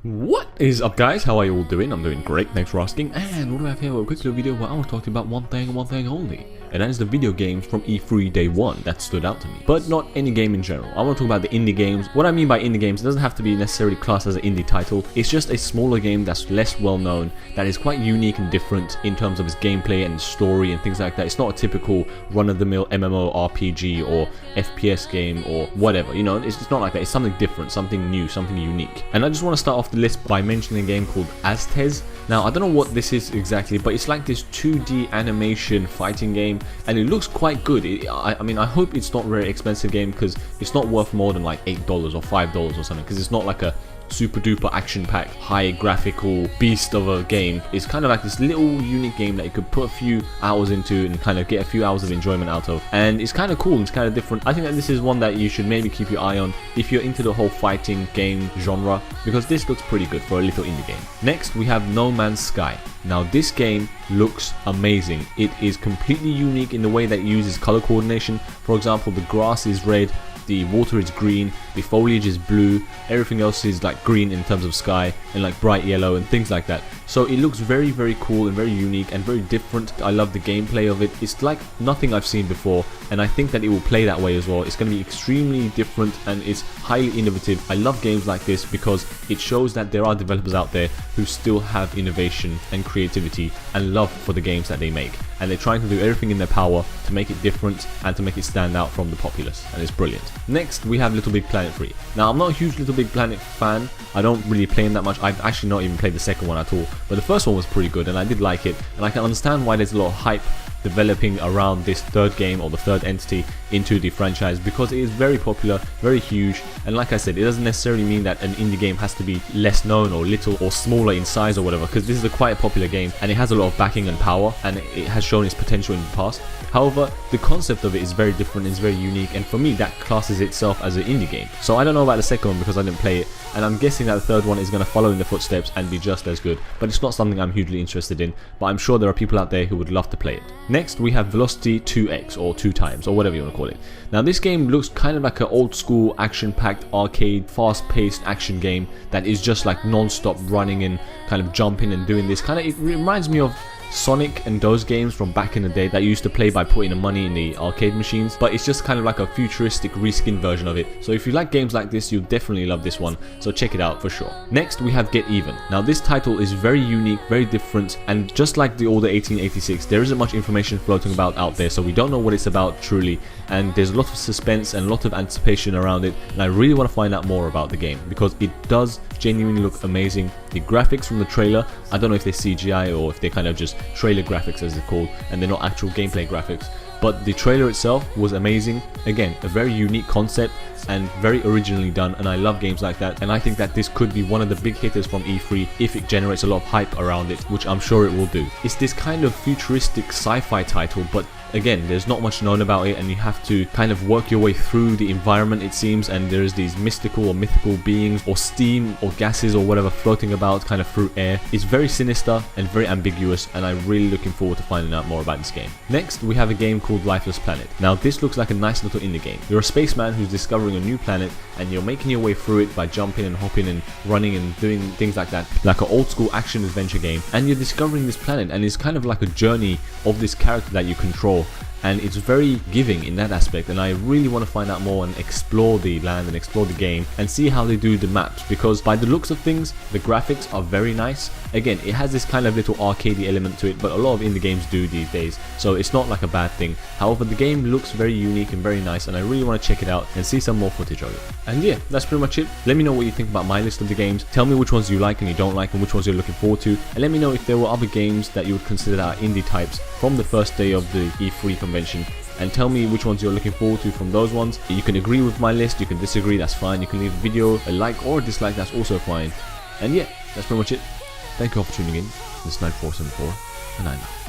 What is up, guys? How are you all doing? I'm doing great, thanks for asking. And what do I have here? A quick little video where I want to talk to you about one thing and one thing only, and that is the video games from E3 Day 1 that stood out to me. But not any game in general. I want to talk about the indie games. What I mean by indie games, it doesn't have to be necessarily classed as an indie title. It's just a smaller game that's less well known, that is quite unique and different in terms of its gameplay and story and things like that. It's not a typical run-of-the-mill MMO RPG or FPS game or whatever, you know, it's just not like that. It's something different, something new, something unique. And I just want to start off the list by mentioning a game called Aztez. Now, I don't know what this is exactly, but it's like this 2D animation fighting game, and it looks quite good. I mean, I hope it's not a very expensive game, because it's not worth more than like $8 or $5 or something, because it's not like a super duper action packed high graphical beast of a game. It's kind of like this little unique game that you could put a few hours into and kind of get a few hours of enjoyment out of, and it's kind of cool, it's kind of different. I think that this is one that you should maybe keep your eye on if you're into the whole fighting game genre, because this looks pretty good for a little indie game. Next, we have No Man's Sky. Now, this game looks amazing. It is completely unique in the way that it uses color coordination. For example, the grass is red, the water is green, the foliage is blue, everything else is like green in terms of sky, and like bright yellow and things like that. So it looks very, very cool and very unique and very different. I love the gameplay of it. It's like nothing I've seen before, and I think that it will play that way as well. It's going to be extremely different and it's highly innovative. I love games like this because it shows that there are developers out there who still have innovation and creativity and love for the games that they make, and they're trying to do everything in their power to make it different and to make it stand out from the populace, and it's brilliant. Next, we have Little Big Planet 3. Now, I'm not a huge Little Big Planet fan. I don't really play him that much. I've actually not even played the second one at all, but the first one was pretty good and I did like it, and I can understand why there's a lot of hype developing around this third game or the third entity into the franchise, because it is very popular, very huge, and like I said, it doesn't necessarily mean that an indie game has to be less known or little or smaller in size or whatever, because this is a quite popular game and it has a lot of backing and power, and it has shown its potential in the past. However, the concept of it is very different, it's very unique, and for me that classes itself as an indie game. So I don't know about the second one because I didn't play it, and I'm guessing that the third one is going to follow in the footsteps and be just as good, but it's not something I'm hugely interested in, but I'm sure there are people out there who would love to play it. Next, we have Velocity 2X, or 2 times, or whatever you want to call it. Now, this game looks kind of like an old school action-packed arcade fast-paced action game that is just like non-stop running and kind of jumping and doing this kind of, it reminds me of Sonic and those games from back in the day that you used to play by putting the money in the arcade machines, but it's just kind of like a futuristic reskin version of it. So if you like games like this, you'll definitely love this one, so check it out for sure. Next, we have Get Even. Now, this title is very unique, very different, and just like the older 1886, there isn't much information floating about out there, so we don't know what it's about truly, and there's a lot of suspense and a lot of anticipation around it, and I really want to find out more about the game because it does genuinely look amazing. The graphics from the trailer, I don't know if they're CGI or if they're kind of just trailer graphics as they're called, and they're not actual gameplay graphics, but the trailer itself was amazing. Again, a very unique concept and very originally done, and I love games like that, and I think that this could be one of the big hitters from E3 if it generates a lot of hype around it, which I'm sure it will do. It's this kind of futuristic sci-fi title, but again, there's not much known about it, and you have to kind of work your way through the environment, it seems, and there's these mystical or mythical beings or steam or gases or whatever floating about kind of through air. It's very sinister and very ambiguous, and I'm really looking forward to finding out more about this game. Next, we have a game called Lifeless Planet. Now, this looks like a nice little indie game. You're a spaceman who's discovering a new planet, and you're making your way through it by jumping and hopping and running and doing things like that, like an old school action adventure game, and you're discovering this planet, and it's kind of like a journey of this character that you control, and it's very giving in that aspect, and I really want to find out more and explore the land and explore the game and see how they do the maps, because by the looks of things, the graphics are very nice. Again, it has this kind of little arcadey element to it, but a lot of indie games do these days, so it's not like a bad thing. However, the game looks very unique and very nice, and I really want to check it out and see some more footage of it. And yeah, that's pretty much it. Let me know what you think about my list of the games. Tell me which ones you like and you don't like, and which ones you're looking forward to, and let me know if there were other games that you would consider that are indie types from the first day of the E3 convention, and tell me which ones you're looking forward to from those ones. You can agree with my list, you can disagree, that's fine. You can leave a video a like or a dislike, that's also fine. And yeah, that's pretty much it. Thank you all for tuning in. This is Night 474, and I'm out.